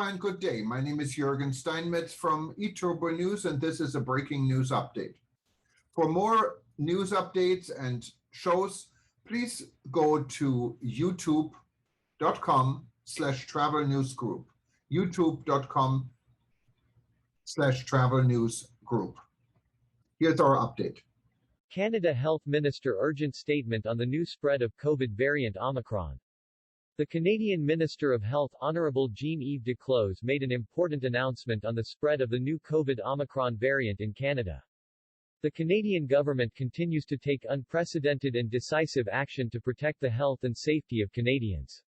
and good day. My name is Jürgen Steinmetz from eTurboNews, and this is a breaking news update. For more news updates and shows, please go to youtube.com/travel news group. youtube.com/travel news group. Here's our update. Canada Health Minister urgent statement on the new spread of COVID variant Omicron. The Canadian Minister of Health, Honourable Jean-Yves Duclos, made an important announcement on the spread of the new COVID Omicron variant in Canada. The Canadian government continues to take unprecedented and decisive action to protect the health and safety of Canadians.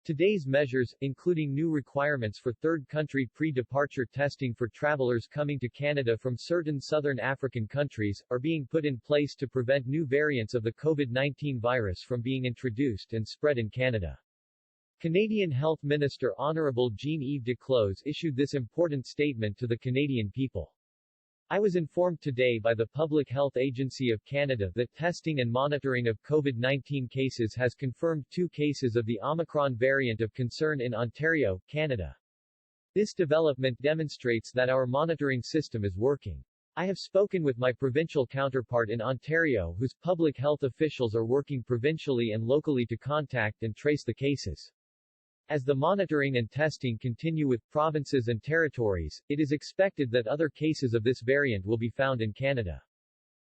Today's measures, including new requirements for third-country pre-departure testing for travelers coming to Canada from certain southern African countries, are being put in place to prevent new variants of the COVID-19 virus from being introduced and spread in Canada. Canadian Health Minister Honourable Jean-Yves Duclos issued this important statement to the Canadian people. I was informed today by the Public Health Agency of Canada that testing and monitoring of COVID-19 cases has confirmed 2 cases of the Omicron variant of concern in Ontario, Canada. This development demonstrates that our monitoring system is working. I have spoken with my provincial counterpart in Ontario, whose public health officials are working provincially and locally to contact and trace the cases. As the monitoring and testing continue with provinces and territories, it is expected that other cases of this variant will be found in Canada.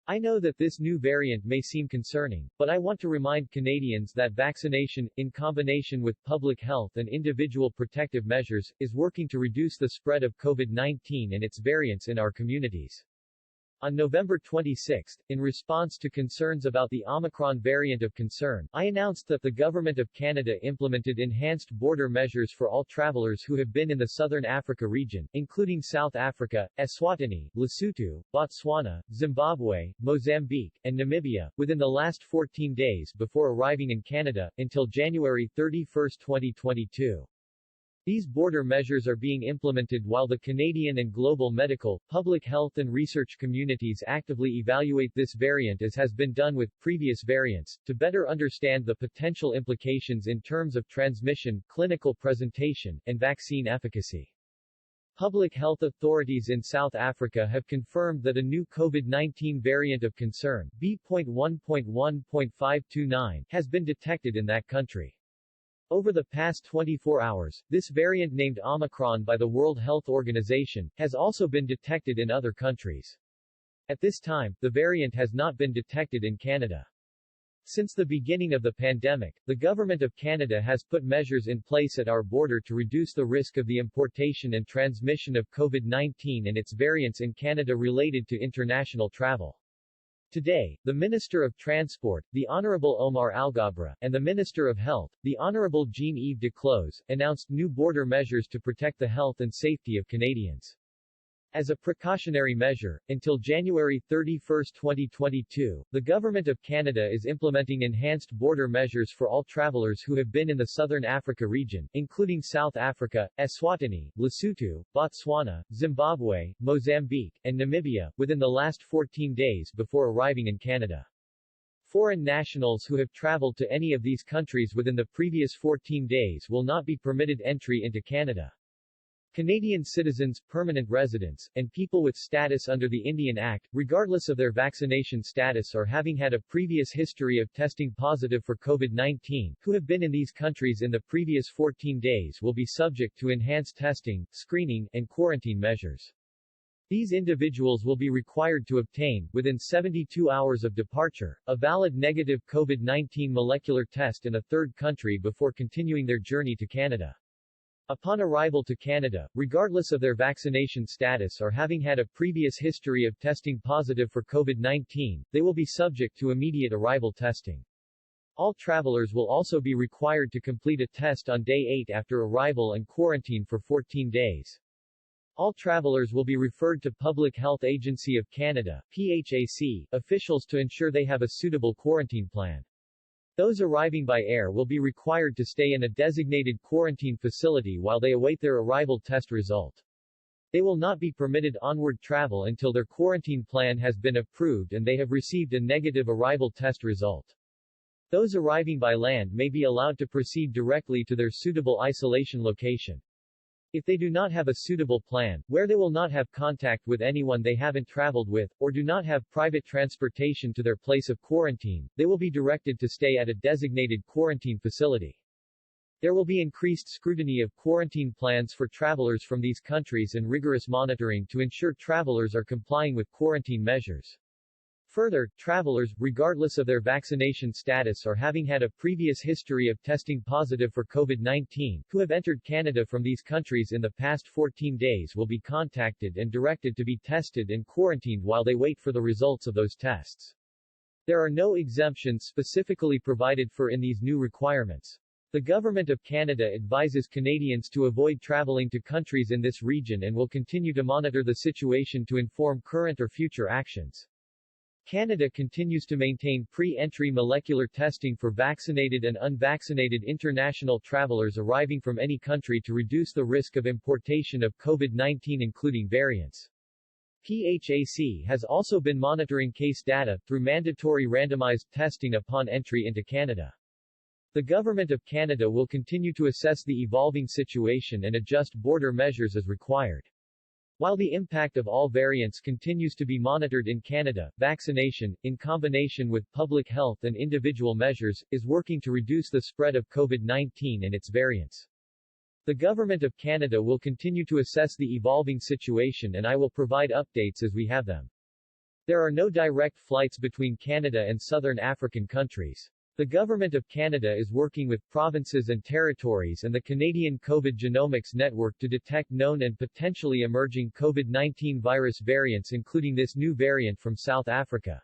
I know that this new variant may seem concerning, but I want to remind Canadians that vaccination, in combination with public health and individual protective measures, is working to reduce the spread of COVID-19 and its variants in our communities. On November 26, in response to concerns about the Omicron variant of concern, I announced that the Government of Canada implemented enhanced border measures for all travelers who have been in the Southern Africa region, including South Africa, Eswatini, Lesotho, Botswana, Zimbabwe, Mozambique, and Namibia, within the last 14 days before arriving in Canada, until January 31, 2022. These border measures are being implemented while the Canadian and global medical, public health and research communities actively evaluate this variant as has been done with previous variants, to better understand the potential implications in terms of transmission, clinical presentation, and vaccine efficacy. Public health authorities in South Africa have confirmed that a new COVID-19 variant of concern, B.1.1.529, has been detected in that country. Over the past 24 hours, this variant named Omicron by the World Health Organization, has also been detected in other countries. At this time, the variant has not been detected in Canada. Since the beginning of the pandemic, the Government of Canada has put measures in place at our border to reduce the risk of the importation and transmission of COVID-19 and its variants in Canada related to international travel. Today, the Minister of Transport, the Honourable Omar Alghabra, and the Minister of Health, the Honourable Jean-Yves Duclos, announced new border measures to protect the health and safety of Canadians. As a precautionary measure, until January 31, 2022, the Government of Canada is implementing enhanced border measures for all travelers who have been in the Southern Africa region, including South Africa, Eswatini, Lesotho, Botswana, Zimbabwe, Mozambique, and Namibia, within the last 14 days before arriving in Canada. Foreign nationals who have traveled to any of these countries within the previous 14 days will not be permitted entry into Canada. Canadian citizens, permanent residents, and people with status under the Indian Act, regardless of their vaccination status or having had a previous history of testing positive for COVID-19, who have been in these countries in the previous 14 days will be subject to enhanced testing, screening, and quarantine measures. These individuals will be required to obtain, within 72 hours of departure, a valid negative COVID-19 molecular test in a third country before continuing their journey to Canada. Upon arrival to Canada, regardless of their vaccination status or having had a previous history of testing positive for COVID-19, they will be subject to immediate arrival testing. All travelers will also be required to complete a test on day 8 after arrival and quarantine for 14 days. All travelers will be referred to Public Health Agency of Canada, PHAC, officials to ensure they have a suitable quarantine plan. Those arriving by air will be required to stay in a designated quarantine facility while they await their arrival test result. They will not be permitted onward travel until their quarantine plan has been approved and they have received a negative arrival test result. Those arriving by land may be allowed to proceed directly to their suitable isolation location. If they do not have a suitable plan, where they will not have contact with anyone they haven't traveled with, or do not have private transportation to their place of quarantine, they will be directed to stay at a designated quarantine facility. There will be increased scrutiny of quarantine plans for travelers from these countries and rigorous monitoring to ensure travelers are complying with quarantine measures. Further, travelers, regardless of their vaccination status or having had a previous history of testing positive for COVID-19, who have entered Canada from these countries in the past 14 days will be contacted and directed to be tested and quarantined while they wait for the results of those tests. There are no exemptions specifically provided for in these new requirements. The Government of Canada advises Canadians to avoid traveling to countries in this region and will continue to monitor the situation to inform current or future actions. Canada continues to maintain pre-entry molecular testing for vaccinated and unvaccinated international travelers arriving from any country to reduce the risk of importation of COVID-19 including variants. PHAC has also been monitoring case data through mandatory randomized testing upon entry into Canada. The Government of Canada will continue to assess the evolving situation and adjust border measures as required. While the impact of all variants continues to be monitored in Canada, vaccination, in combination with public health and individual measures, is working to reduce the spread of COVID-19 and its variants. The Government of Canada will continue to assess the evolving situation and I will provide updates as we have them. There are no direct flights between Canada and southern African countries. The Government of Canada is working with provinces and territories and the Canadian COVID Genomics Network to detect known and potentially emerging COVID-19 virus variants including this new variant from South Africa.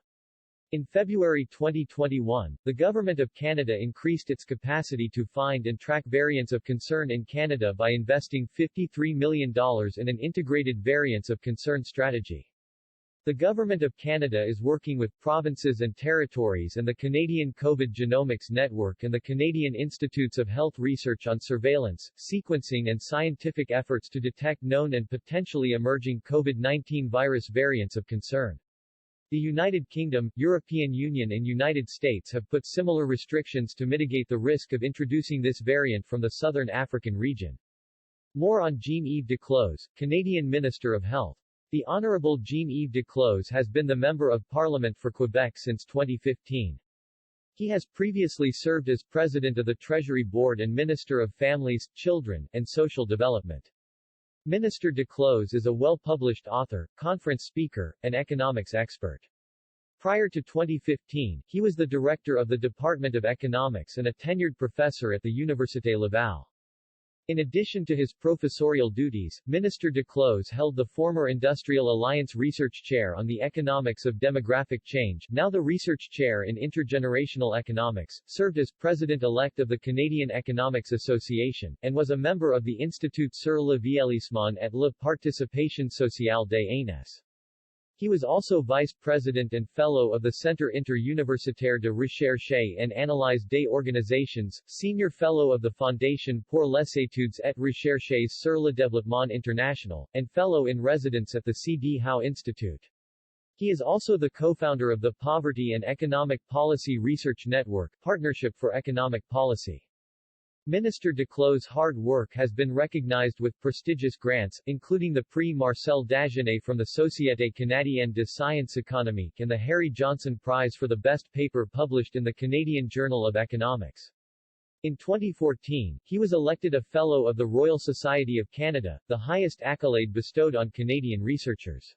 In February 2021, the Government of Canada increased its capacity to find and track variants of concern in Canada by investing $53 million in an integrated variants of concern strategy. The Government of Canada is working with provinces and territories and the Canadian COVID Genomics Network and the Canadian Institutes of Health Research on surveillance, sequencing and scientific efforts to detect known and potentially emerging COVID-19 virus variants of concern. The United Kingdom, European Union and United States have put similar restrictions to mitigate the risk of introducing this variant from the southern African region. More on Jean-Yves Duclos, Canadian Minister of Health. The Honourable Jean-Yves Duclos has been the Member of Parliament for Quebec since 2015. He has previously served as President of the Treasury Board and Minister of Families, Children, and Social Development. Minister Duclos is a well-published author, conference speaker, and economics expert. Prior to 2015, he was the Director of the Department of Economics and a tenured professor at the Université Laval. In addition to his professorial duties, Minister Duclos held the former Industrial Alliance Research Chair on the Economics of Demographic Change, now the Research Chair in Intergenerational Economics, served as President-elect of the Canadian Economics Association, and was a member of the Institut sur le vieillissement et la participation sociale des aînés. He was also Vice President and Fellow of the Centre Interuniversitaire de Recherche and Analyse des Organisations, Senior Fellow of the Fondation pour les études et recherches sur le développement international, and Fellow in Residence at the C.D. Howe Institute. He is also the co-founder of the Poverty and Economic Policy Research Network, Partnership for Economic Policy. Minister Duclos' hard work has been recognized with prestigious grants, including the Prix Marcel Dagenet from the Société Canadienne de Sciences Économiques and the Harry Johnson Prize for the best paper published in the Canadian Journal of Economics. In 2014, he was elected a Fellow of the Royal Society of Canada, the highest accolade bestowed on Canadian researchers.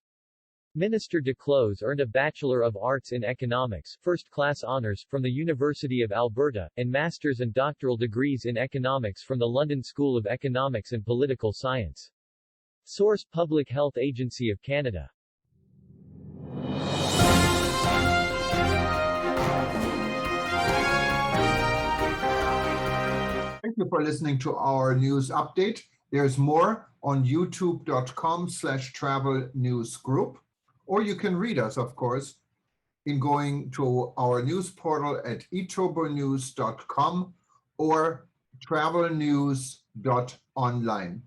Minister Duclos earned a Bachelor of Arts in Economics, first-class honors, from the University of Alberta, and master's and doctoral degrees in economics from the London School of Economics and Political Science. Source: Public Health Agency of Canada. Thank you for listening to our news update. There's more on youtube.com/travel news group. Or you can read us, of course, in going to our news portal at eTurboNews.com or travelnews.online.